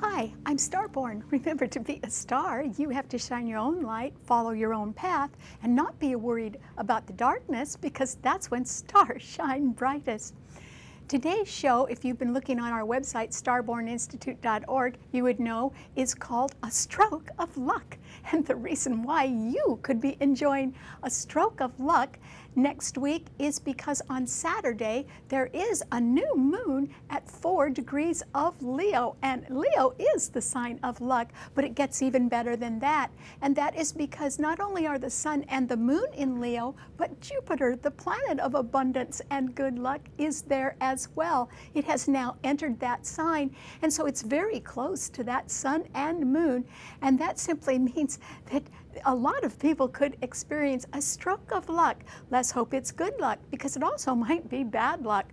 Hi, I'm Starborn. Remember, to be a star, you have to shine your own light, follow your own path, and not be worried about the darkness, because that's when stars shine brightest. Today's show, if you've been looking on our website, starborninstitute.org, you would know is called A Stroke of Luck. And the reason why you could be enjoying a stroke of luck next week is because on Saturday there is a new moon at 4 degrees of Leo. And Leo is the sign of luck, but it gets even better than that. And that is because not only are the sun and the moon in Leo, but Jupiter, the planet of abundance and good luck, is there as well. It has now entered that sign, and so it's very close to that sun and moon, and that simply means that a lot of people could experience a stroke of luck. Let's hope it's good luck, because it also might be bad luck.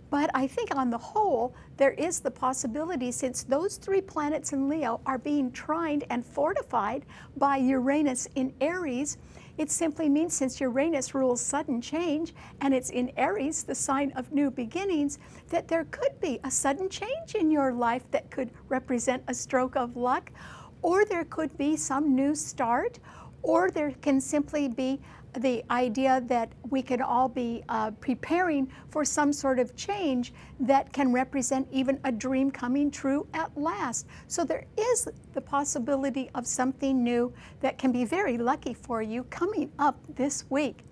But I think on the whole, there is the possibility, since those 3 planets in Leo are being trined and fortified by Uranus in Aries, it simply means, since Uranus rules sudden change, and it's in Aries, the sign of new beginnings, that there could be a sudden change in your life that could represent a stroke of luck, or there could be some new start, or there can simply be the idea that we can all be preparing for some sort of change that can represent even a dream coming true at last. So there is the possibility of something new that can be very lucky for you coming up this week.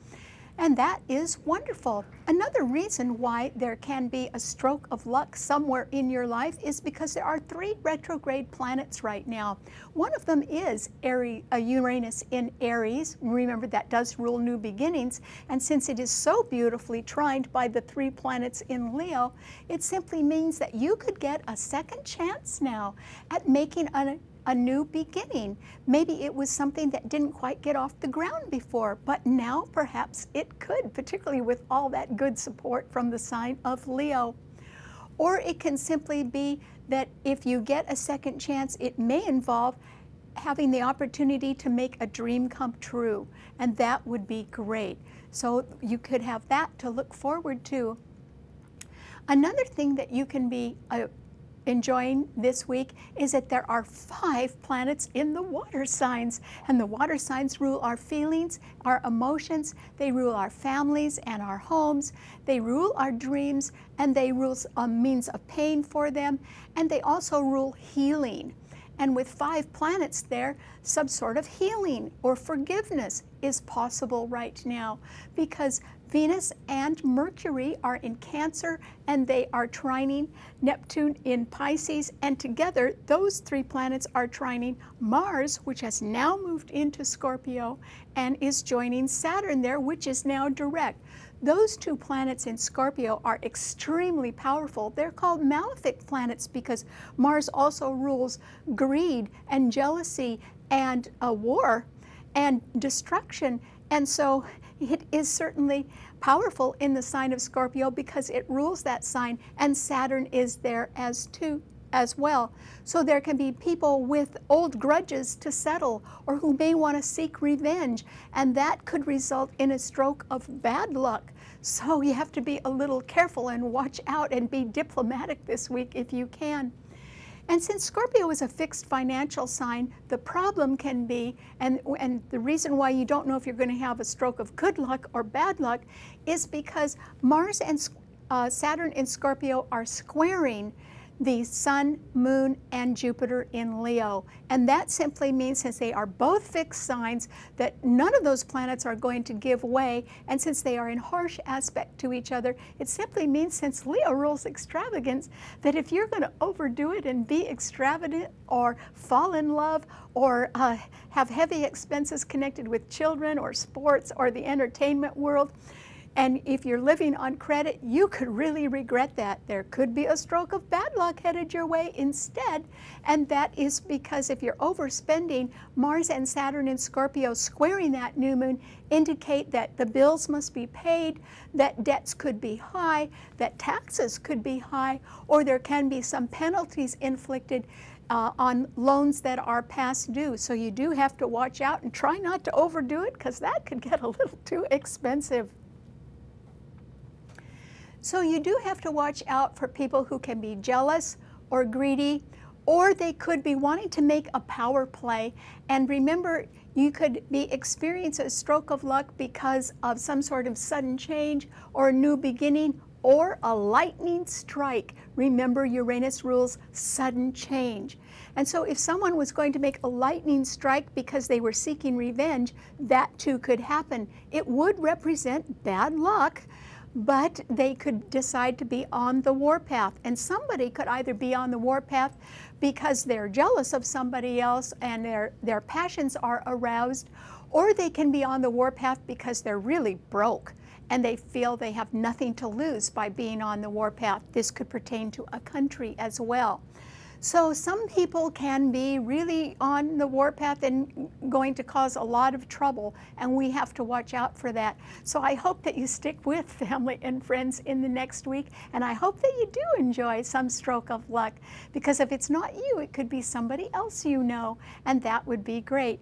And that is wonderful. Another reason why there can be a stroke of luck somewhere in your life is because there are 3 retrograde planets right now. One of them is Uranus in Aries. Remember, that does rule new beginnings. And since it is so beautifully trined by the 3 planets in Leo, it simply means that you could get a second chance now at making a new beginning. Maybe it was something that didn't quite get off the ground before, but now perhaps it could, particularly with all that good support from the sign of Leo. Or it can simply be that if you get a second chance, it may involve having the opportunity to make a dream come true, and that would be great. So you could have that to look forward to. Another thing that you can be enjoying this week is that there are 5 planets in the water signs, and the water signs rule our feelings, our emotions, they rule our families and our homes, they rule our dreams, and they rule a means of pain for them, and they also rule healing. And with 5 planets there, some sort of healing or forgiveness is possible right now, because Venus and Mercury are in Cancer, and they are trining Neptune in Pisces, and together those 3 planets are trining Mars, which has now moved into Scorpio, and is joining Saturn there, which is now direct. Those 2 planets in Scorpio are extremely powerful. They're called malefic planets because Mars also rules greed and jealousy and war and destruction. And so it is certainly powerful in the sign of Scorpio because it rules that sign, and Saturn is there as well. So there can be people with old grudges to settle, or who may want to seek revenge, and that could result in a stroke of bad luck. So you have to be a little careful and watch out and be diplomatic this week if you can. And since Scorpio is a fixed financial sign, the problem can be, and the reason why you don't know if you're going to have a stroke of good luck or bad luck, is because Mars and Saturn in Scorpio are squaring the Sun, Moon, and Jupiter in Leo. And that simply means, since they are both fixed signs, that none of those planets are going to give way. And since they are in harsh aspect to each other, it simply means, since Leo rules extravagance, that if you're going to overdo it and be extravagant, or fall in love, or have heavy expenses connected with children or sports or the entertainment world, and if you're living on credit, you could really regret that. There could be a stroke of bad luck headed your way instead, and that is because if you're overspending, Mars and Saturn in Scorpio squaring that new moon indicate that the bills must be paid, that debts could be high, that taxes could be high, or there can be some penalties inflicted on loans that are past due. So you do have to watch out and try not to overdo it, because that could get a little too expensive. So you do have to watch out for people who can be jealous or greedy or they could be wanting to make a power play. And remember, you could be experiencing a stroke of luck because of some sort of sudden change or a new beginning or a lightning strike. Remember, Uranus rules sudden change. And so if someone was going to make a lightning strike because they were seeking revenge, that too could happen. It would represent bad luck, but they could decide to be on the warpath. And somebody could either be on the warpath because they're jealous of somebody else and their passions are aroused, or they can be on the warpath because they're really broke and they feel they have nothing to lose by being on the warpath. This could pertain to a country as well. So some people can be really on the warpath and going to cause a lot of trouble, and we have to watch out for that. So I hope that you stick with family and friends in the next week, and I hope that you do enjoy some stroke of luck, because if it's not you, it could be somebody else you know, and that would be great.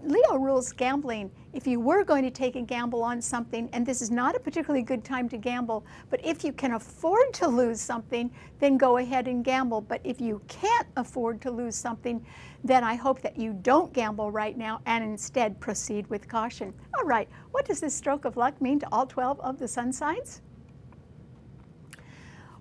Leo rules gambling. If you were going to take a gamble on something, and this is not a particularly good time to gamble, but if you can afford to lose something, then go ahead and gamble. But if you can't afford to lose something, then I hope that you don't gamble right now and instead proceed with caution. All right, what does this stroke of luck mean to all 12 of the sun signs?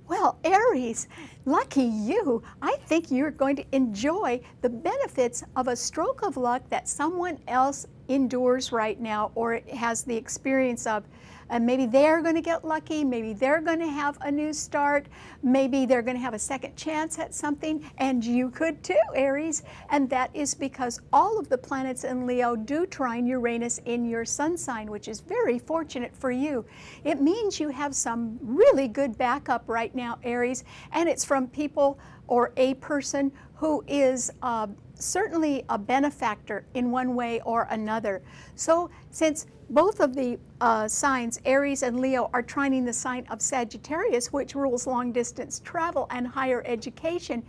Well, Aries, lucky you. I think you're going to enjoy the benefits of a stroke of luck that someone else endures right now or has the experience of. And maybe they're going to get lucky, maybe they're going to have a new start, maybe they're going to have a second chance at something, and you could too, Aries. And that is because all of the planets in Leo do trine Uranus in your sun sign, which is very fortunate for you. It means you have some really good backup right now, Aries, and it's from people or a person who is certainly a benefactor in one way or another. So since both of the signs, Aries and Leo, are trining the sign of Sagittarius, which rules long distance travel and higher education,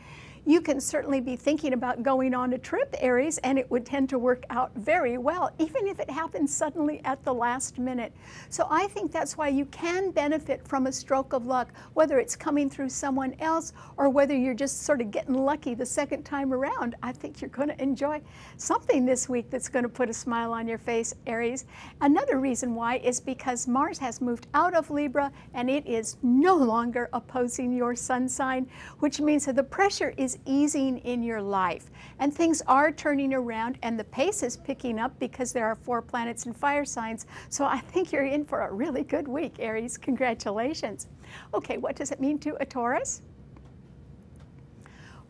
you can certainly be thinking about going on a trip, Aries, and it would tend to work out very well, even if it happens suddenly at the last minute. So I think that's why you can benefit from a stroke of luck, whether it's coming through someone else or whether you're just sort of getting lucky the second time around. I think you're going to enjoy something this week that's going to put a smile on your face, Aries. Another reason why is because Mars has moved out of Libra and it is no longer opposing your sun sign, which means that the pressure is easing in your life and things are turning around and the pace is picking up because there are 4 planets in fire signs. So I think you're in for a really good week, Aries. Congratulations. Okay, what does it mean to a Taurus?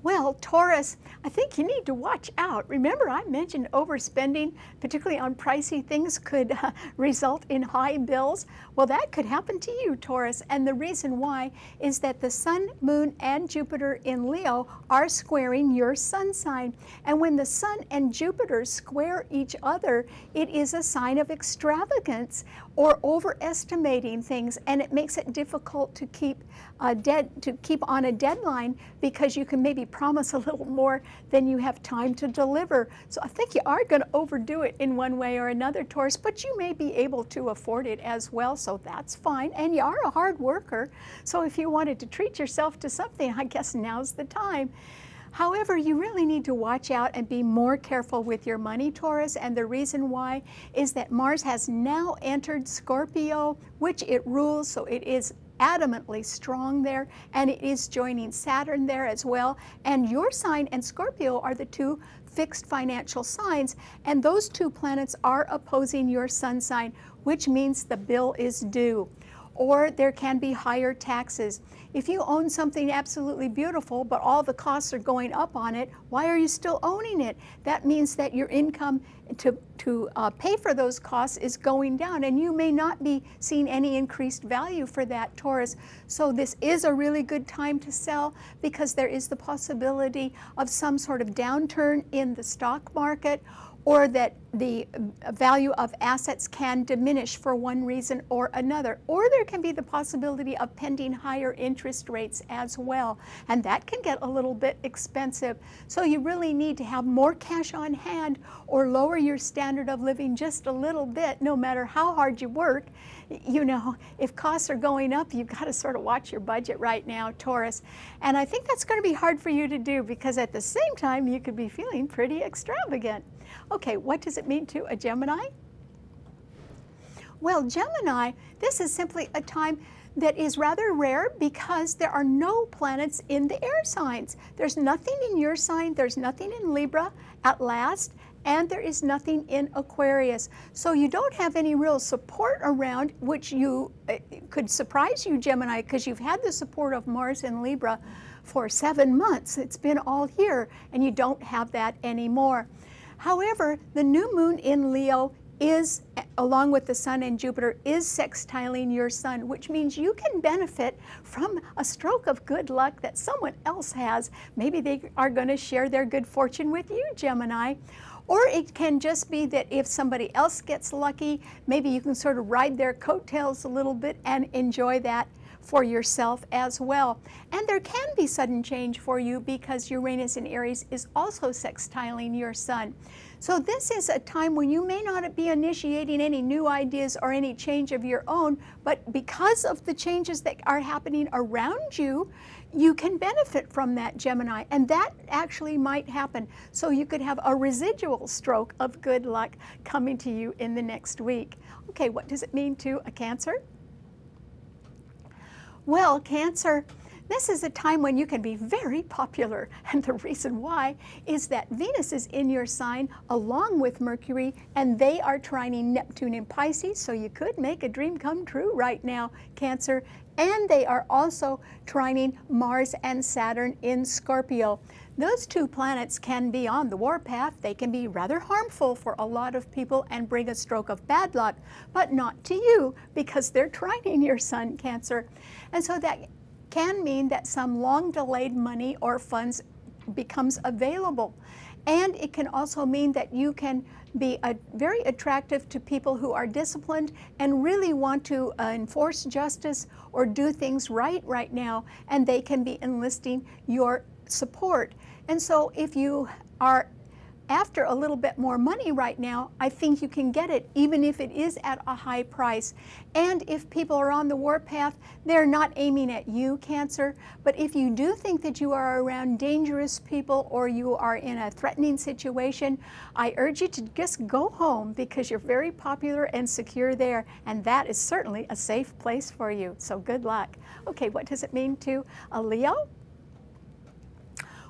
Well, Taurus, I think you need to watch out. Remember, I mentioned overspending, particularly on pricey things, could result in high bills. Well, that could happen to you, Taurus. And the reason why is that the Sun, Moon, and Jupiter in Leo are squaring your sun sign. And when the Sun and Jupiter square each other, it is a sign of extravagance or overestimating things, and it makes it difficult to keep on a deadline because you can maybe promise a little more than you have time to deliver. So I think you are going to overdo it in one way or another, Taurus, but you may be able to afford it as well, so that's fine. And you are a hard worker, so if you wanted to treat yourself to something, I guess now's the time. However, you really need to watch out and be more careful with your money, Taurus, and the reason why is that Mars has now entered Scorpio, which it rules, so it is adamantly strong there, and it is joining Saturn there as well. And your sign and Scorpio are the 2 fixed financial signs, and those 2 planets are opposing your sun sign, which means the bill is due. Or there can be higher taxes. If you own something absolutely beautiful, but all the costs are going up on it, why are you still owning it? That means that your income to pay for those costs is going down, and you may not be seeing any increased value for that, Taurus. So this is a really good time to sell because there is the possibility of some sort of downturn in the stock market, or that the value of assets can diminish for one reason or another, or there can be the possibility of pending higher interest rates as well, and that can get a little bit expensive. So you really need to have more cash on hand or lower your standard of living just a little bit, no matter how hard you work. You know, if costs are going up, you've got to sort of watch your budget right now, Taurus. And I think that's going to be hard for you to do, because at the same time you could be feeling pretty extravagant. Okay, what does it mean to a Gemini? Well, Gemini, this is simply a time that is rather rare because there are no planets in the air signs. There's nothing in your sign, there's nothing in Libra at last, and there is nothing in Aquarius. So you don't have any real support around, which could surprise you, Gemini, because you've had the support of Mars in Libra for 7 months. It's been all here, and you don't have that anymore. However, the new moon in Leo is, along with the Sun and Jupiter, is sextiling your Sun, which means you can benefit from a stroke of good luck that someone else has. Maybe they are going to share their good fortune with you, Gemini. Or it can just be that if somebody else gets lucky, maybe you can sort of ride their coattails a little bit and enjoy that for yourself as well. And there can be sudden change for you because Uranus in Aries is also sextiling your Sun. So this is a time when you may not be initiating any new ideas or any change of your own, but because of the changes that are happening around you, you can benefit from that, Gemini, and that actually might happen. So you could have a residual stroke of good luck coming to you in the next week. Okay, what does it mean to a Cancer? Well, Cancer, this is a time when you can be very popular, and the reason why is that Venus is in your sign along with Mercury, and they are trining Neptune in Pisces, so you could make a dream come true right now, Cancer. And they are also trining Mars and Saturn in Scorpio. Those two planets can be on the warpath. They can be rather harmful for a lot of people and bring a stroke of bad luck, but not to you because they're trining your Sun, Cancer. And so that can mean that some long delayed money or funds becomes available. And it can also mean that you can be very attractive to people who are disciplined and really want to enforce justice or do things right now, and they can be enlisting your support. And so if you are after a little bit more money right now, I think you can get it, even if it is at a high price. And if people are on the warpath, they're not aiming at you, Cancer. But if you do think that you are around dangerous people or you are in a threatening situation, I urge you to just go home because you're very popular and secure there. And that is certainly a safe place for you. So good luck. Okay, what does it mean to a Leo?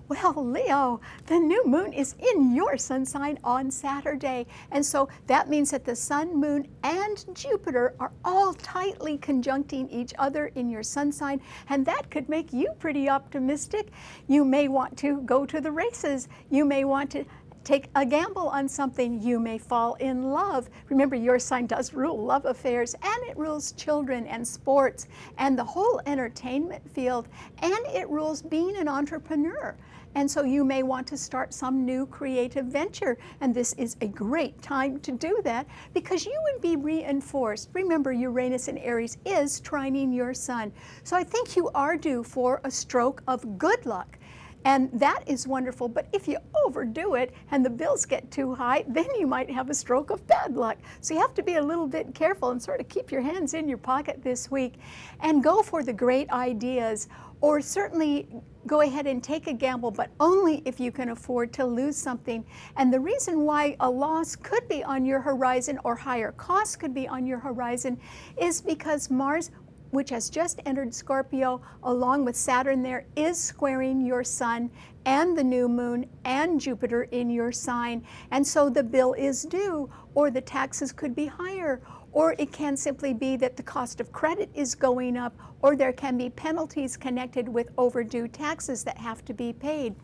Well, Leo, the new moon is in your sun sign on Saturday. And so that means that the Sun, Moon, and Jupiter are all tightly conjuncting each other in your sun sign. And that could make you pretty optimistic. You may want to go to the races. You may want to take a gamble on something. You may fall in love. Remember, your sign does rule love affairs, and it rules children and sports and the whole entertainment field, and it rules being an entrepreneur. And so you may want to start some new creative venture, and this is a great time to do that because you would be reinforced. Remember, Uranus in Aries is trining your Sun. So I think you are due for a stroke of good luck. And that is wonderful, but if you overdo it and the bills get too high, then you might have a stroke of bad luck. So you have to be a little bit careful and sort of keep your hands in your pocket this week and go for the great ideas, or certainly go ahead and take a gamble, but only if you can afford to lose something. And the reason why a loss could be on your horizon or higher costs could be on your horizon is because Mars, which has just entered Scorpio, along with Saturn there, is squaring your Sun and the new moon and Jupiter in your sign. And so the bill is due, or the taxes could be higher, or it can simply be that the cost of credit is going up, or there can be penalties connected with overdue taxes that have to be paid.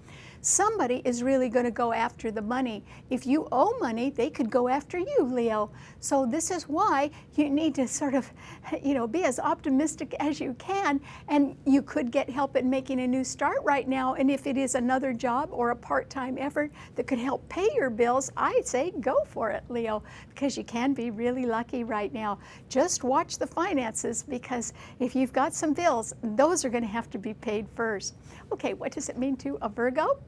somebody is really going to go after the money. If you owe money, they could go after you, Leo. So this is why you need to sort of, be as optimistic as you can, and you could get help in making a new start right now. And if it is another job or a part-time effort that could help pay your bills, I'd say go for it, Leo, because you can be really lucky right now. Just watch the finances, because if you've got some bills, those are going to have to be paid first. Okay, what does it mean to a Virgo?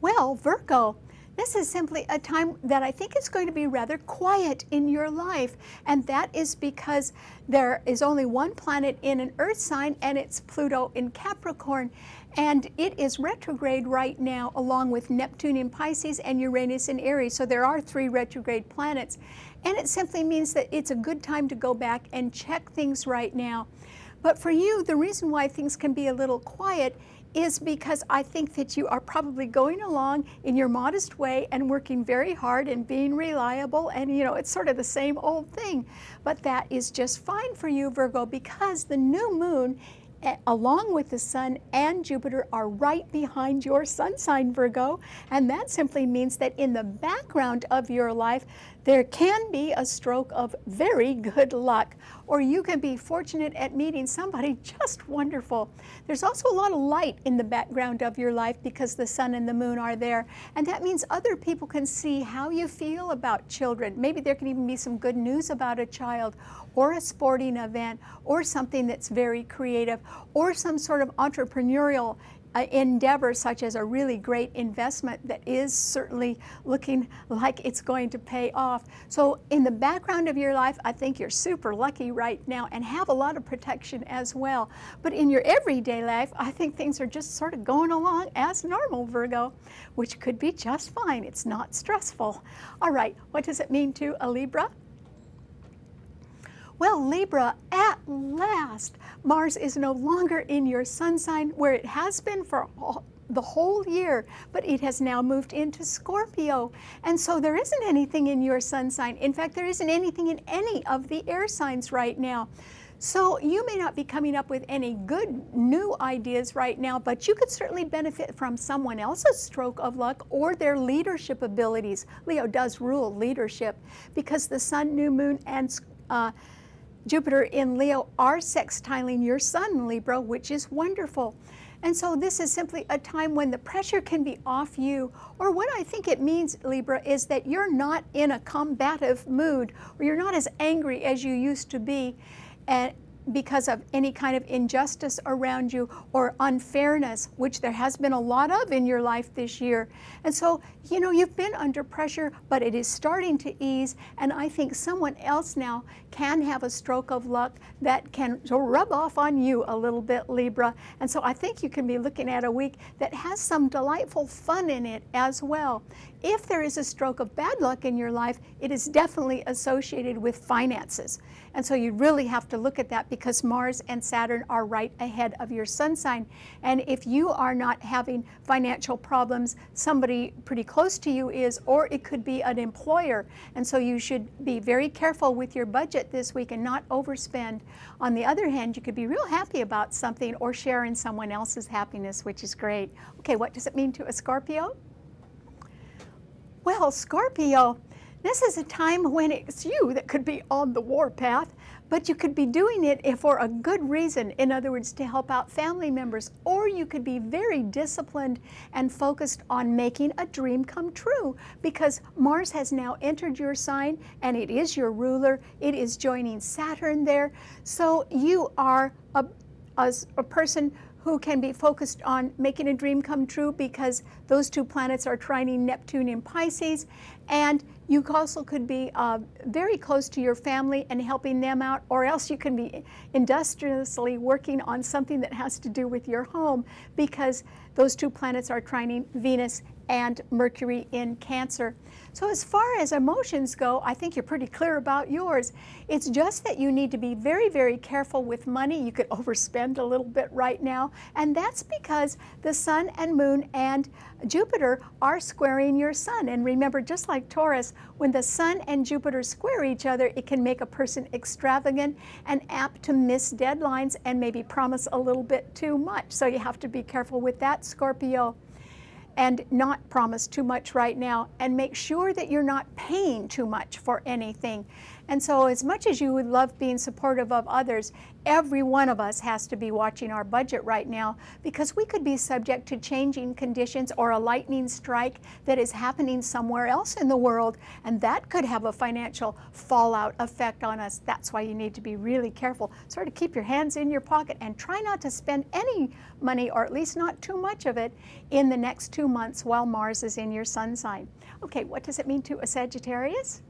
Well, Virgo, this is simply a time that I think is going to be rather quiet in your life, and that is because there is only one planet in an Earth sign, and it's Pluto in Capricorn, and it is retrograde right now, along with Neptune in Pisces and Uranus in Aries. So there are 3 retrograde planets, and it simply means that it's a good time to go back and check things right now. But for you, the reason why things can be a little quiet is because I think that you are probably going along in your modest way and working very hard and being reliable, and it's sort of the same old thing. But that is just fine for you, Virgo, because the new moon, along with the Sun and Jupiter, are right behind your sun sign, Virgo, and that simply means that in the background of your life there can be a stroke of very good luck, or you can be fortunate at meeting somebody just wonderful. There's also a lot of light in the background of your life because the Sun and the Moon are there, and that means other people can see how you feel about children. Maybe there can even be some good news about a child, or a sporting event, or something that's very creative, or some sort of entrepreneurial endeavor, such as a really great investment that is certainly looking like it's going to pay off. So in the background of your life, I think you're super lucky right now and have a lot of protection as well. But in your everyday life, I think things are just sort of going along as normal, Virgo, which could be just fine. It's not stressful. All right, what does it mean to a Libra? Well, Libra, at last, Mars is no longer in your sun sign where it has been for the whole year, but it has now moved into Scorpio. And so there isn't anything in your sun sign. In fact, there isn't anything in any of the air signs right now. So you may not be coming up with any good new ideas right now, but you could certainly benefit from someone else's stroke of luck or their leadership abilities. Leo does rule leadership because the Sun, New Moon, and Jupiter in Leo are sextiling your Sun, Libra, which is wonderful. And so this is simply a time when the pressure can be off you, or what I think it means, Libra, is that you're not in a combative mood, or you're not as angry as you used to be because of any kind of injustice around you or unfairness, which there has been a lot of in your life this year. And so, you've been under pressure, but it is starting to ease, and I think someone else now can have a stroke of luck that can rub off on you a little bit, Libra. And so I think you can be looking at a week that has some delightful fun in it as well. If there is a stroke of bad luck in your life, it is definitely associated with finances. And so you really have to look at that because Mars and Saturn are right ahead of your sun sign. And if you are not having financial problems, somebody pretty close to you is, or it could be an employer. And so you should be very careful with your budget this week and not overspend. On the other hand, you could be real happy about something or share in someone else's happiness, which is great. Okay, what does it mean to a Scorpio? Well, Scorpio, this is a time when it's you that could be on the warpath, but you could be doing it for a good reason. In other words, to help out family members, or you could be very disciplined and focused on making a dream come true because Mars has now entered your sign and it is your ruler. It is joining Saturn there. So you are a person who can be focused on making a dream come true because those 2 planets are trining Neptune in Pisces, and you also could be very close to your family and helping them out, or else you can be industriously working on something that has to do with your home because those 2 planets are trining Venus and Mercury in Cancer. So as far as emotions go, I think you're pretty clear about yours. It's just that you need to be very, very careful with money. You could overspend a little bit right now, and that's because the Sun and Moon and Jupiter are squaring your Sun. And remember, just like Taurus, when the Sun and Jupiter square each other, it can make a person extravagant and apt to miss deadlines and maybe promise a little bit too much. So you have to be careful with that Scorpio and not promise too much right now, and make sure that you're not paying too much for anything. And so as much as you would love being supportive of others, every one of us has to be watching our budget right now, because we could be subject to changing conditions or a lightning strike that is happening somewhere else in the world, and that could have a financial fallout effect on us. That's why you need to be really careful. Sort of keep your hands in your pocket and try not to spend any money, or at least not too much of it, in the next 2 months while Mars is in your sun sign. Okay, what does it mean to a Sagittarius?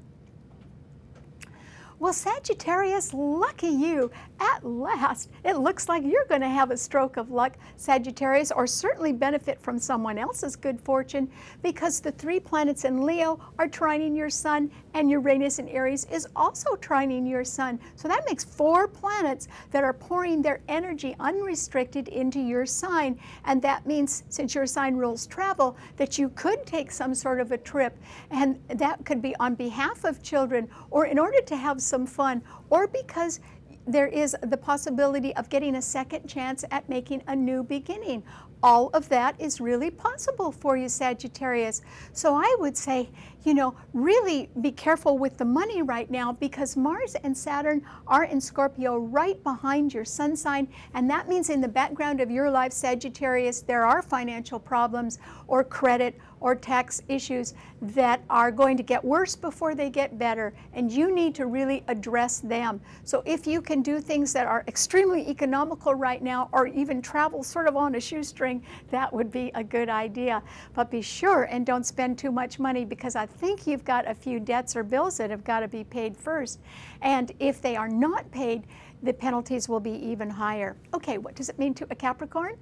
Well, Sagittarius, lucky you. At last, it looks like you're going to have a stroke of luck, Sagittarius, or certainly benefit from someone else's good fortune, because the 3 planets in Leo are trining your sun, and Uranus in Aries is also trining your sun. So that makes 4 planets that are pouring their energy unrestricted into your sign. And that means, since your sign rules travel, that you could take some sort of a trip, and that could be on behalf of children, or in order to have some fun, or because there is the possibility of getting a second chance at making a new beginning. All of that is really possible for you, Sagittarius. So I would say, you know, really be careful with the money right now, because Mars and Saturn are in Scorpio right behind your sun sign, and that means in the background of your life, Sagittarius, there are financial problems or credit or tax issues that are going to get worse before they get better, and you need to really address them. So if you can do things that are extremely economical right now, or even travel sort of on a shoestring, that would be a good idea. But be sure and don't spend too much money, because I think you've got a few debts or bills that have got to be paid first. And if they are not paid, the penalties will be even higher. Okay, what does it mean to a Capricorn?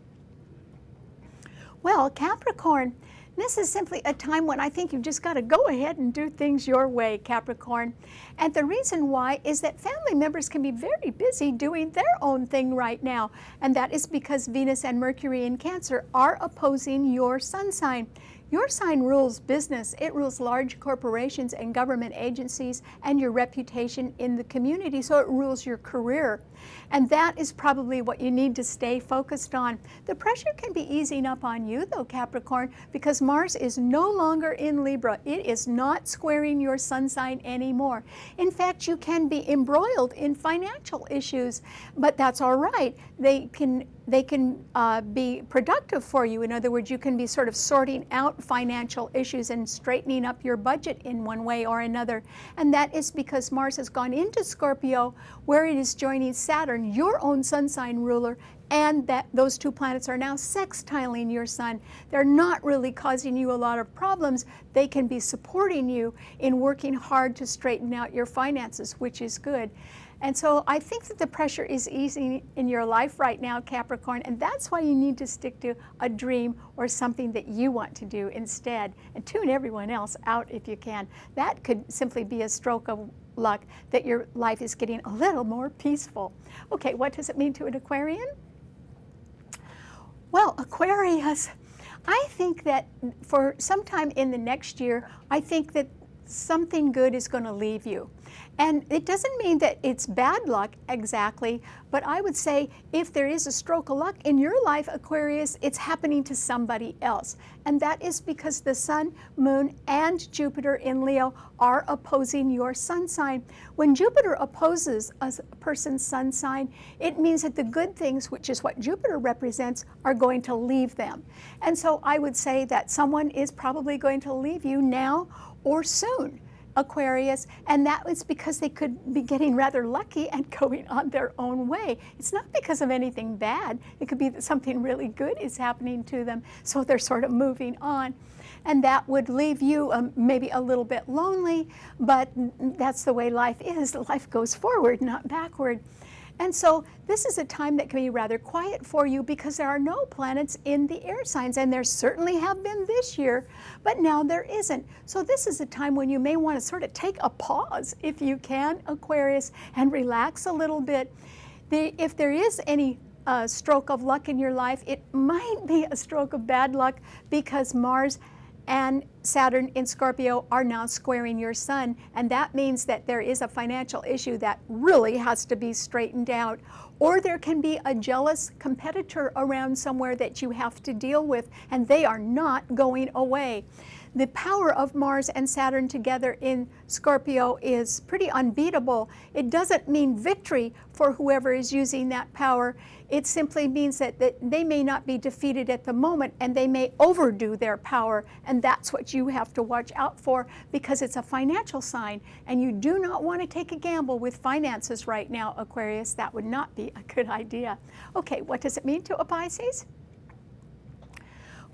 Well, Capricorn, this is simply a time when I think you've just got to go ahead and do things your way, Capricorn. And the reason why is that family members can be very busy doing their own thing right now. And that is because Venus and Mercury in Cancer are opposing your sun sign. Your sign rules business. It rules large corporations and government agencies and your reputation in the community. So it rules your career. And that is probably what you need to stay focused on. The pressure can be easing up on you, though, Capricorn, because Mars is no longer in Libra. It is not squaring your sun sign anymore. In fact, you can be embroiled in financial issues, but that's all right. They can be productive for you. In other words, you can be sort of sorting out financial issues and straightening up your budget in one way or another. And that is because Mars has gone into Scorpio, where it is joining Saturn, your own sun sign ruler, and that those 2 planets are now sextiling your sun. They're not really causing you a lot of problems. They can be supporting you in working hard to straighten out your finances, which is good. And so I think that the pressure is easing in your life right now, Capricorn, and that's why you need to stick to a dream or something that you want to do instead, and tune everyone else out if you can. That could simply be a stroke of luck that your life is getting a little more peaceful. Okay, what does it mean to an Aquarian? Well, Aquarius, I think that for sometime in the next year, I think that something good is going to leave you. And it doesn't mean that it's bad luck exactly, but I would say if there is a stroke of luck in your life, Aquarius, it's happening to somebody else. And that is because the Sun, Moon, and Jupiter in Leo are opposing your sun sign. When Jupiter opposes a person's sun sign, it means that the good things, which is what Jupiter represents, are going to leave them. And so I would say that someone is probably going to leave you now or soon, Aquarius, and that is because they could be getting rather lucky and going on their own way. It's not because of anything bad. It could be that something really good is happening to them, so they're sort of moving on. And that would leave you maybe a little bit lonely, but that's the way life is. Life goes forward, not backward. And so this is a time that can be rather quiet for you because there are no planets in the air signs, and there certainly have been this year, but now there isn't. So this is a time when you may want to sort of take a pause, if you can, Aquarius, and relax a little bit. If there is any stroke of luck in your life, it might be a stroke of bad luck because Mars and Saturn in Scorpio are now squaring your sun, and that means that there is a financial issue that really has to be straightened out, or there can be a jealous competitor around somewhere that you have to deal with, and they are not going away. The power of Mars and Saturn together in Scorpio is pretty unbeatable. It doesn't mean victory for whoever is using that power. It simply means that they may not be defeated at the moment, and they may overdo their power, and that's what you have to watch out for, because it's a financial sign, and you do not want to take a gamble with finances right now, Aquarius. That would not be a good idea. Okay, what does it mean to a Pisces?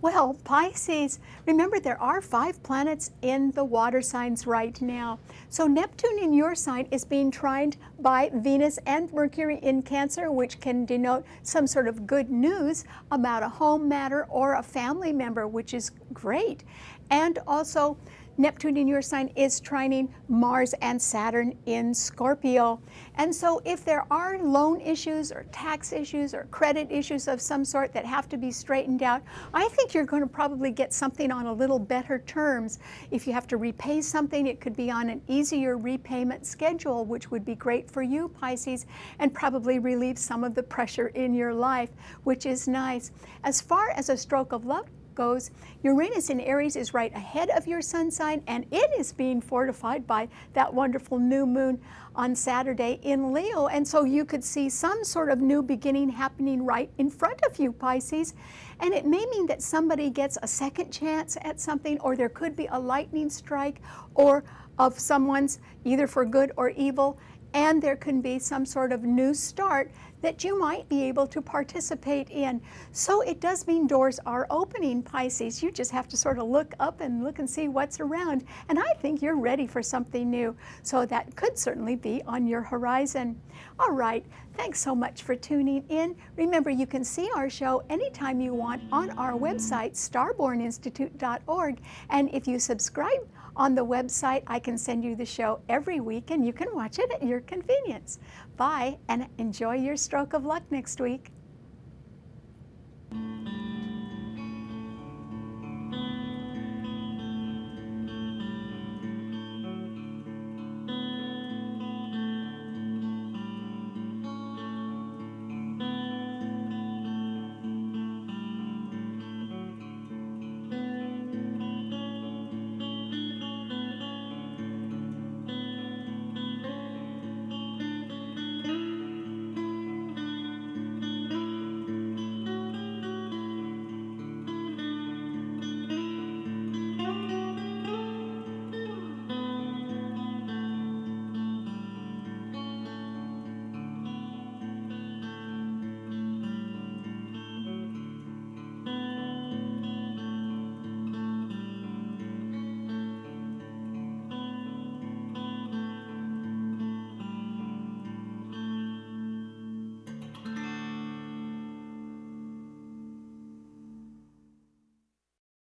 Well, Pisces, remember there are 5 planets in the water signs right now. So Neptune in your sign is being trined by Venus and Mercury in Cancer, which can denote some sort of good news about a home matter or a family member, which is great. And also, Neptune in your sign is trining Mars and Saturn in Scorpio. And so if there are loan issues or tax issues or credit issues of some sort that have to be straightened out, I think you're going to probably get something on a little better terms. If you have to repay something, it could be on an easier repayment schedule, which would be great for you, Pisces, and probably relieve some of the pressure in your life, which is nice. As far as a stroke of luck goes, Uranus in Aries is right ahead of your sun sign, and it is being fortified by that wonderful new moon on Saturday in Leo, and so you could see some sort of new beginning happening right in front of you, Pisces. And it may mean that somebody gets a second chance at something, or there could be a lightning strike or of someone's, either for good or evil, and there can be some sort of new start that you might be able to participate in. So it does mean doors are opening, Pisces. You just have to sort of look up and look and see what's around. And I think you're ready for something new. So that could certainly be on your horizon. All right, thanks so much for tuning in. Remember, you can see our show anytime you want on our website, starborninstitute.org. And if you subscribe on the website, I can send you the show every week, and you can watch it at your convenience. Bye, and enjoy your stroke of luck next week.